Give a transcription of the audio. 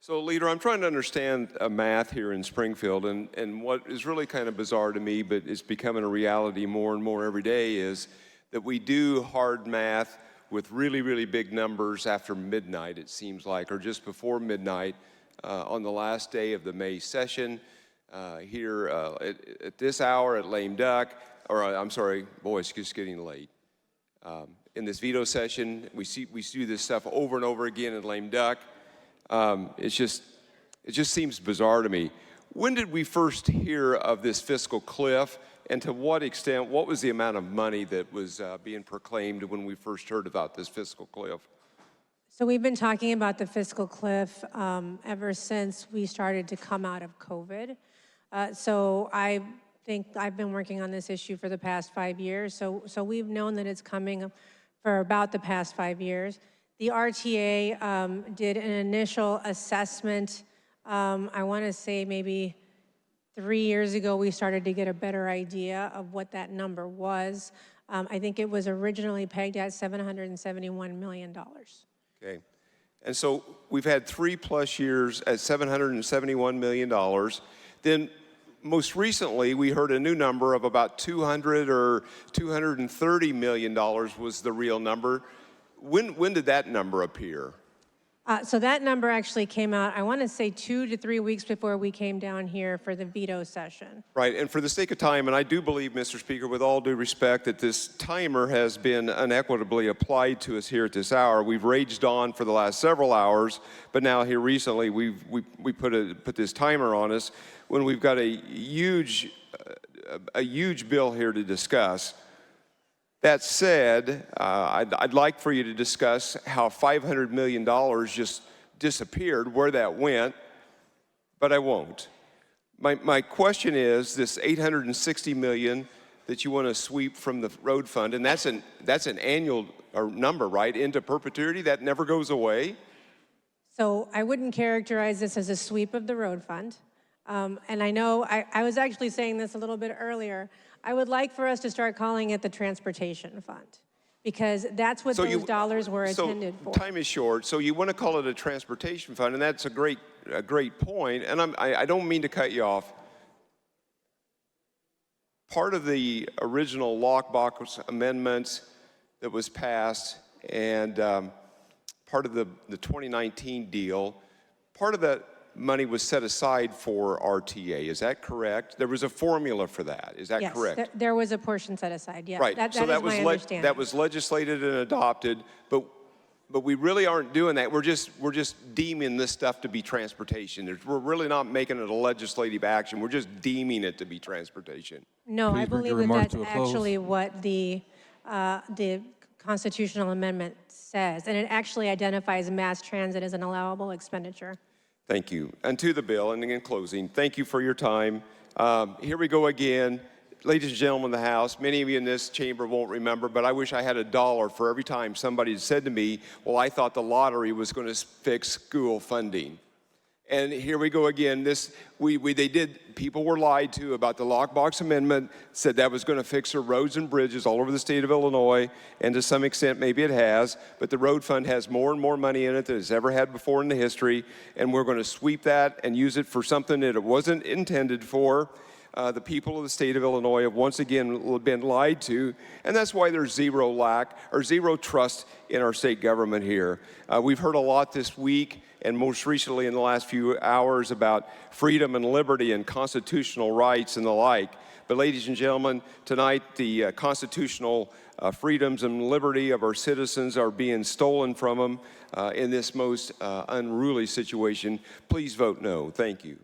So, Leader, I'm trying to understand math here in Springfield, and what is really kind of bizarre to me, but it's becoming a reality more and more every day, is that we do hard math with really, really big numbers after midnight, it seems like, or just before midnight on the last day of the May session here at this hour at Lame Duck, or I'm sorry, boy, it's just getting late. In this veto session, we do this stuff over and over again at Lame Duck. It just seems bizarre to me. When did we first hear of this fiscal cliff, and to what extent, what was the amount of money that was being proclaimed when we first heard about this fiscal cliff? So we've been talking about the fiscal cliff ever since we started to come out of COVID. So I think I've been working on this issue for the past 5 years. So we've known that it's coming for about the past 5 years. The RTA did an initial assessment, I want to say maybe 3 years ago, we started to get a better idea of what that number was. I think it was originally pegged at $771 million. Okay, and so we've had 3+ years at $771 million. Then most recently, we heard a new number of about $200 or $230 million was the real number. When did that number appear? So that number actually came out, I want to say 2 to 3 weeks before we came down here for the veto session. Right, and for the sake of time, and I do believe, Mr. Speaker, with all due respect, that this timer has been unequitably applied to us here at this hour. We've raged on for the last several hours, but now here recently we put this timer on us when we've got a huge bill here to discuss. That said, I'd like for you to discuss how $500 million just disappeared, where that went, but I won't. My question is this $860 million that you want to sweep from the road fund, and that's an annual number, right, into perpetuity? That never goes away? So I wouldn't characterize this as a sweep of the road fund. And I know I was actually saying this a little bit earlier. I would like for us to start calling it the transportation fund, because that's what those dollars were intended for. Time is short, so you want to call it a transportation fund, and that's a great point. And I don't mean to cut you off. Part of the original lockbox amendments that was passed, and part of the 2019 deal, part of that money was set aside for RTA. Is that correct? There was a formula for that. Is that correct? Yes, there was a portion set aside. Yeah, right. That so is my understanding. That was legislated and adopted, but we really aren't doing that. We're just deeming this stuff to be transportation. We're really not making it a legislative action. We're just deeming it to be transportation. No, I believe that that's actually what the constitutional amendment says, and it actually identifies mass transit as an allowable expenditure. Thank you. And to the bill, and in closing, thank you for your time. Here we go again. Ladies and gentlemen of the House, many of you in this chamber won't remember, but I wish I had $1 for every time somebody said to me, well, I thought the lottery was going to fix school funding. And here we go again. People were lied to about the lockbox amendment, said that was going to fix our roads and bridges all over the state of Illinois, and to some extent maybe it has, but the road fund has more and more money in it than it's ever had before in the history, and we're going to sweep that and use it for something that it wasn't intended for. The people of the state of Illinois have once again been lied to, and that's why there's zero trust in our state government here. We've heard a lot this week, and most recently in the last few hours, about freedom and liberty and constitutional rights and the like. But ladies and gentlemen, tonight the constitutional freedoms and liberty of our citizens are being stolen from them in this most unruly situation. Please vote no. Thank you.